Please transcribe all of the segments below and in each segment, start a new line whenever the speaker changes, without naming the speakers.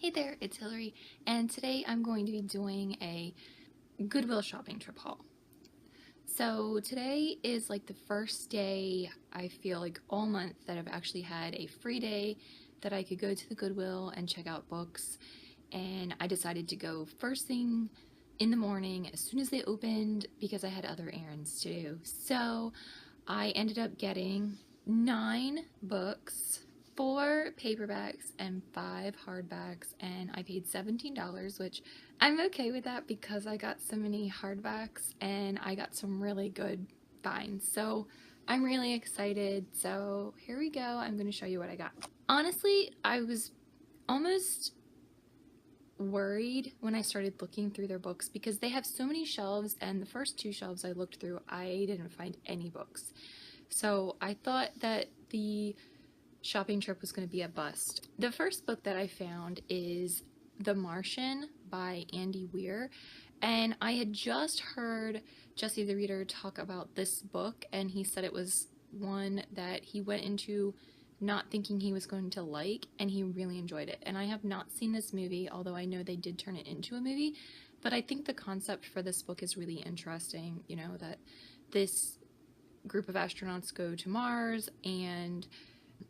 Hey there, it's Hillary, and today I'm going to be doing a Goodwill shopping trip haul. So today is like the first day I feel like all month that I've actually had a free day that I could go to the Goodwill and check out books, and I decided to go first thing in the morning as soon as they opened because I had other errands to do. So I ended up getting 9 books, 4 paperbacks, and 5 hardbacks, and I paid $17, which I'm okay with that because I got so many hardbacks and I got some really good finds. So I'm really excited. So here we go. I'm going to show you what I got. Honestly, I was almost worried when I started looking through their books because they have so many shelves, and the first 2 shelves I looked through, I didn't find any books. So I thought that the shopping trip was going to be a bust. The first book that I found is The Martian by Andy Weir, and I had just heard Jesse the Reader talk about this book, and he said it was one that he went into not thinking he was going to like, and he really enjoyed it. And I have not seen this movie, although I know they did turn it into a movie, but I think the concept for this book is really interesting, you know, that this group of astronauts go to Mars and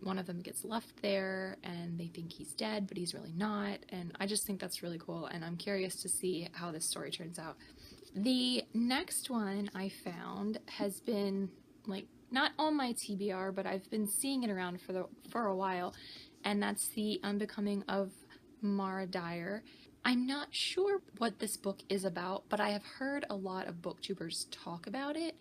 one of them gets left there and they think he's dead, but he's really not. And I just think that's really cool, and I'm curious to see how this story turns out. The next one I found has been like not on my TBR, but I've been seeing it around for a while, and that's The Unbecoming of Mara Dyer. I'm not sure what this book is about, but I have heard a lot of booktubers talk about it,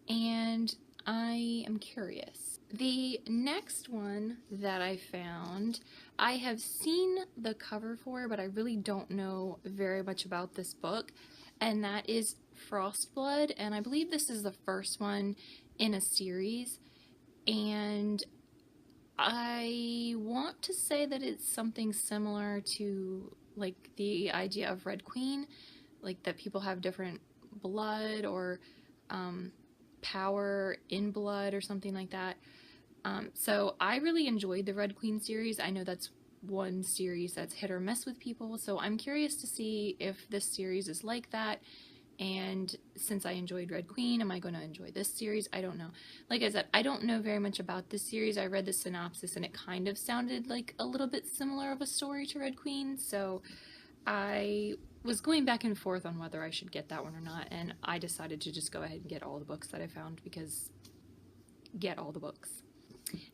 and I am curious. The next one that I found, I have seen the cover for, but I really don't know very much about this book, and that is Frostblood, and I believe this is the first one in a series, and I want to say that it's something similar to like the idea of Red Queen, like that people have different blood or power in blood or something like that. So I really enjoyed the Red Queen series. I know that's one series that's hit or miss with people, so I'm curious to see if this series is like that. And since I enjoyed Red Queen, am I going to enjoy this series? I don't know. Like I said, I don't know very much about this series. I read the synopsis and it kind of sounded like a little bit similar of a story to Red Queen, so I was going back and forth on whether I should get that one or not, and I decided to just go ahead and get all the books that I found because get all the books.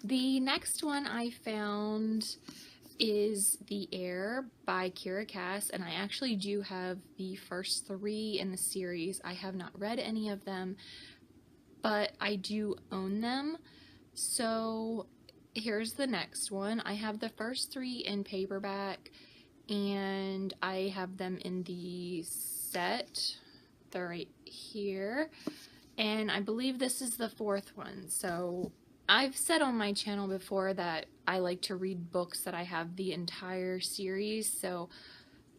The next one I found is The Heir by Kiera Cass, and I actually do have the first 3 in the series. I have not read any of them, but I do own them. So here's the next one. I have the first 3 in paperback, and I have them in the set. They're right here, and I believe this is the 4th one. So I've said on my channel before that I like to read books that I have the entire series, so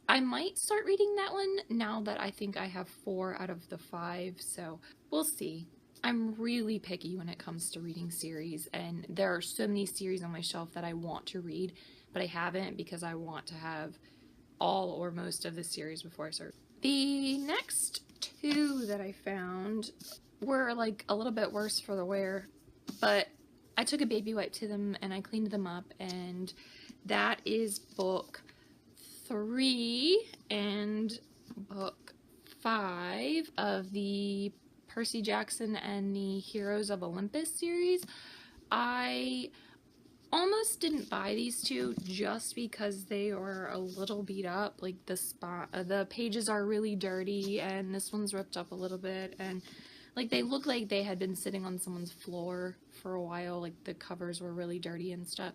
I might start reading that one now that I think I have 4 out of the 5, so we'll see. I'm really picky when it comes to reading series, and there are so many series on my shelf that I want to read, but I haven't because I want to have all or most of the series before I start. The next 2 that I found were like a little bit worse for the wear, but I took a baby wipe to them and I cleaned them up, and that is book 3 and book 5 of the Percy Jackson and the Heroes of Olympus series. I almost didn't buy these 2 just because they are a little beat up. Like the pages are really dirty, and this one's ripped up a little bit, and like they look like they had been sitting on someone's floor for a while. Like the covers were really dirty and stuff.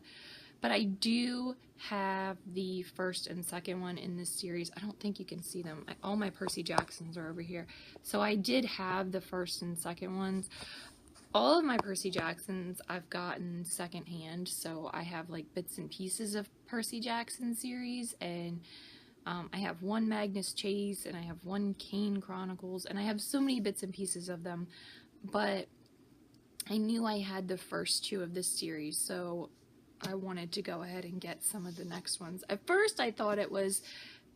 But I do have the first and second one in this series. I don't think you can see them. All my Percy Jacksons are over here. So I did have the first and second ones. All of my Percy Jacksons I've gotten secondhand, so I have like bits and pieces of Percy Jackson series, and I have 1 Magnus Chase, and I have 1 Kane Chronicles, and I have so many bits and pieces of them, but I knew I had the first 2 of this series, so I wanted to go ahead and get some of the next ones. At first I thought it was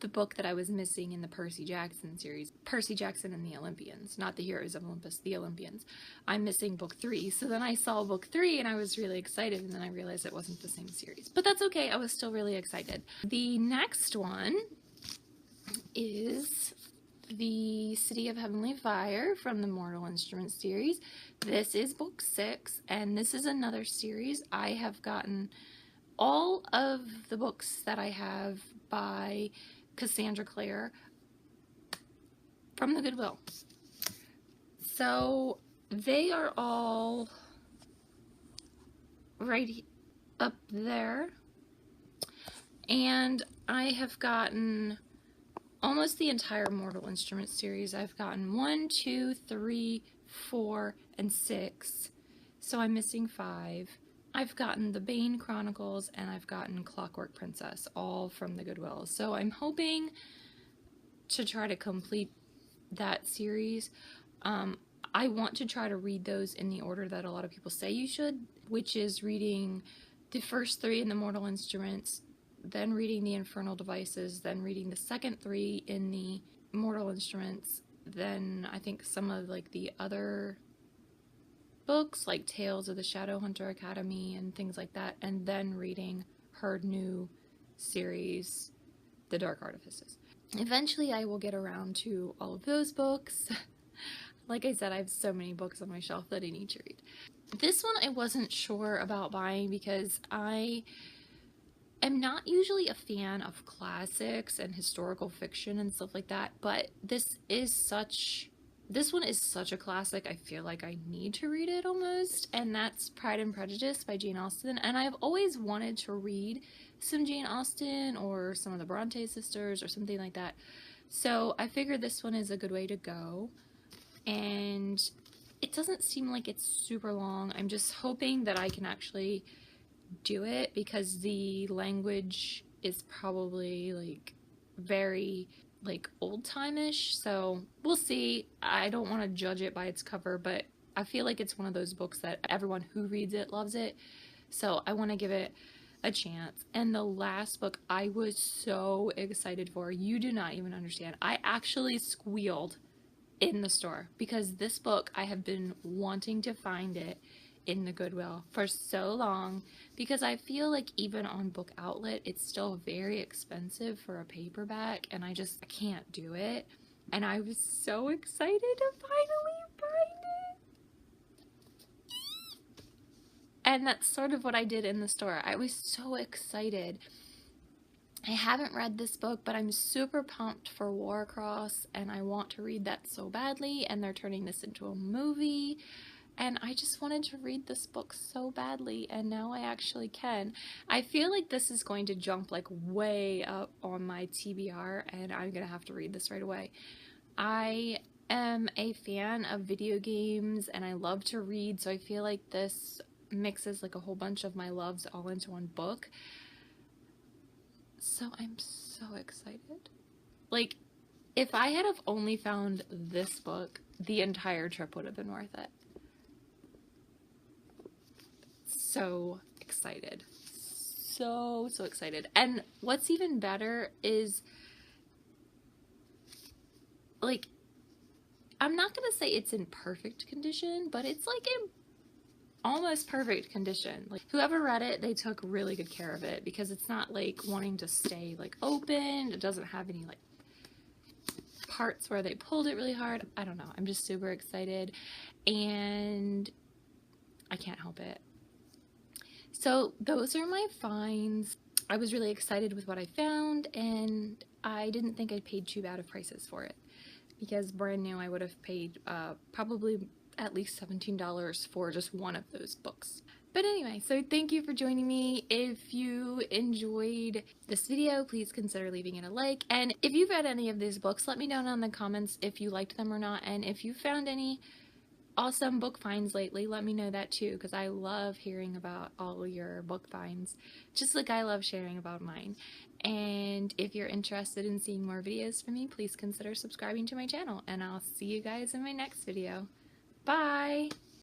the book that I was missing in the Percy Jackson series. Percy Jackson and the Olympians, not the Heroes of Olympus, the Olympians. I'm missing book 3. So then I saw book 3 and I was really excited, and then I realized it wasn't the same series. But that's okay, I was still really excited. The next one is The City of Heavenly Fire from the Mortal Instruments series. This is book 6, and this is another series. I have gotten all of the books that I have by Cassandra Clare from the Goodwill. So they are all right up there, and I have gotten almost the entire Mortal Instruments series. I've gotten 1, 2, 3, 4, and 6, so I'm missing 5. I've gotten the Bane Chronicles, and I've gotten Clockwork Princess, all from the Goodwill. So I'm hoping to try to complete that series. I want to try to read those in the order that a lot of people say you should, which is reading the first 3 in the Mortal Instruments, then reading the Infernal Devices, then reading the second 3 in the Mortal Instruments, then I think some of like the other books like Tales of the Shadowhunter Academy and things like that, and then reading her new series, The Dark Artifices. Eventually I will get around to all of those books. Like I said, I have so many books on my shelf that I need to read. This one I wasn't sure about buying because I am not usually a fan of classics and historical fiction and stuff like that, but this one is such a classic, I feel like I need to read it almost, and that's Pride and Prejudice by Jane Austen. And I've always wanted to read some Jane Austen or some of the Bronte sisters or something like that. So I figured this one is a good way to go, and it doesn't seem like it's super long. I'm just hoping that I can actually do it because the language is probably like very like old-time-ish, so we'll see. I don't want to judge it by its cover, but I feel like it's one of those books that everyone who reads it loves it, so I want to give it a chance. And the last book I was so excited for, you do not even understand. I actually squealed in the store because this book, I have been wanting to find it in the Goodwill for so long, because I feel like even on Book Outlet it's still very expensive for a paperback, and I can't do it. And I was so excited to finally find it, and that's sort of what I did in the store. I was so excited. I haven't read this book, but I'm super pumped for Warcross, and I want to read that so badly, and they're turning this into a movie. And I just wanted to read this book so badly, and now I actually can. I feel like this is going to jump like way up on my TBR, and I'm gonna have to read this right away. I am a fan of video games, and I love to read, so I feel like this mixes like a whole bunch of my loves all into one book. So I'm so excited. Like, if I had have only found this book, the entire trip would have been worth it. So excited. So excited. And what's even better is, like, I'm not gonna say it's in perfect condition, but it's like in almost perfect condition. Like, whoever read it, they took really good care of it, because it's not like wanting to stay like open. It doesn't have any like parts where they pulled it really hard. I don't know. I'm just super excited, and I can't help it. So those are my finds. I was really excited with what I found, and I didn't think I paid too bad of prices for it, because brand new I would have paid probably at least $17 for just one of those books. But anyway, so thank you for joining me. If you enjoyed this video, please consider leaving it a like. And if you've read any of these books, let me know down in the comments if you liked them or not. And if you found any awesome book finds lately, let me know that too, because I love hearing about all your book finds, just like I love sharing about mine. And if you're interested in seeing more videos from me, please consider subscribing to my channel, and I'll see you guys in my next video. Bye!